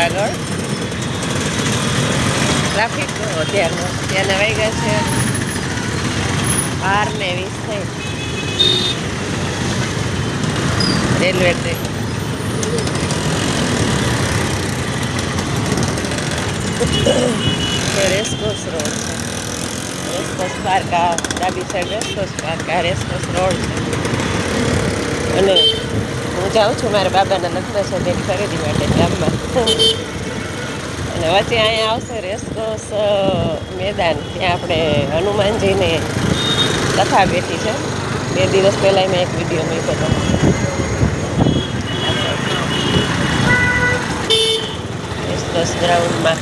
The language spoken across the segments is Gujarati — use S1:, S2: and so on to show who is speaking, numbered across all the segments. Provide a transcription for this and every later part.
S1: આગળ ટ્રાફિક અત્યારનો ત્યાંના વાગ્યા છે 12:20 થઈ રેલવે ટ્રેક રેસકોર્સ રોડ છે રેસકોર્સ પાર્ક આ ડાબી સાઈડ રેસકોર્સ પાર્ક આ રેસકોર્સ રોડ છે અને હું જાઉં છું મારા બાબાના લગ્ન છે તેની ખરીદી માટે ગામમાં અને વચ્ચે અહીંયા આવશે રેસકોર્સ મેદાન ત્યાં આપણે હનુમાનજીને કથા બેઠી છે 2 દિવસ પહેલાં મેં એક વિડીયો મૂક્યો હતો રેસકોર્સ ગ્રાઉન્ડમાં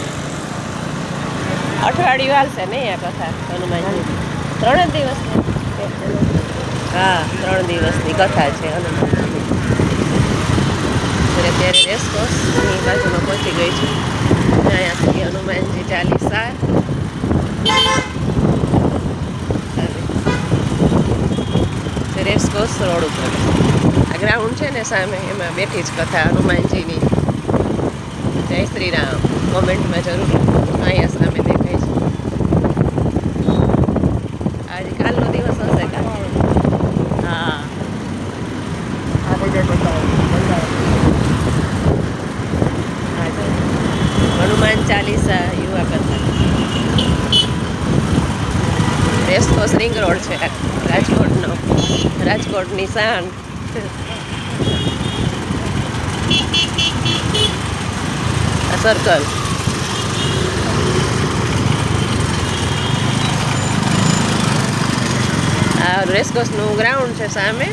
S1: અઠવાડિયું હાલશે નહીં આ કથા હનુમાનજી 3 જ દિવસની હા 3 દિવસની કથા છે હનુમાનજીની અત્યારે રેસકોર્સની બાજુમાં પહોંચી ગઈ છું અહીંયા સુધી હનુમાનજી ચાલીસા રેસકોર્સ રોડ ઉપર આ ગ્રાઉન્ડ છે ને સામે એમાં બેઠી જ કથા હનુમાનજીની જય શ્રી રામ કોમેન્ટમાં જરૂર અહીંયા સામે દેખાય છે આજે કાલનો દિવસ હશે કાલ હા હનુમાન ચાલીસા યુવા કથા રેસકોર્સ રિંગ રોડ છે રાજકોટની શાન આ સર્કલ આ રેસકોર્સનું ગ્રાઉન્ડ છે સામે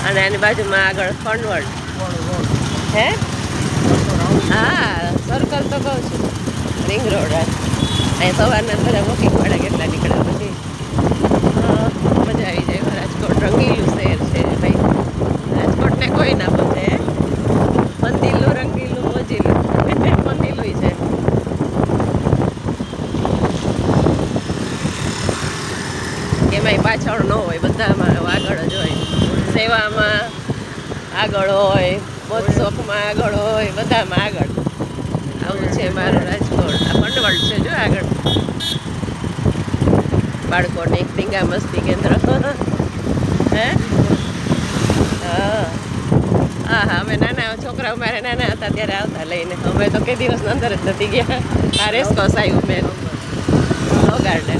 S1: અને આની બાજુમાં આગળ ફનવર્ડ હે હા સર્કલ તો કહું છું રિંગ રોડ અહીં સવારના બધા વોકિંગ વાળા કેટલા નીકળ્યા પછી મજા આવી જાય રાજકોટ રંગીલું શહેર છે ભાઈ રાજકોટને કોઈ ના પહોંચે મંદિરનું રંગીલું મોજીલું મંદિરલું છે એમાંય પાછળ ન હોય બધામાં આગળ જ હોય સેવામાં આગળ હોય મોજ શોખમાં આગળ હોય બધામાં આગળ આવું છે મારું રાજકોટ આ પંડવડ છે જો આગળ બાળકોને ધીંગા મસ્તી કેન્દ્ર હે હા અમે નાના છોકરાઓ મારે નાના હતા ત્યારે આવતા લઈને અમે તો કે દિવસ અંદર જ નથી ગયા આ રેસકોર્સ આવ્યું મેં લો ગાર્ડન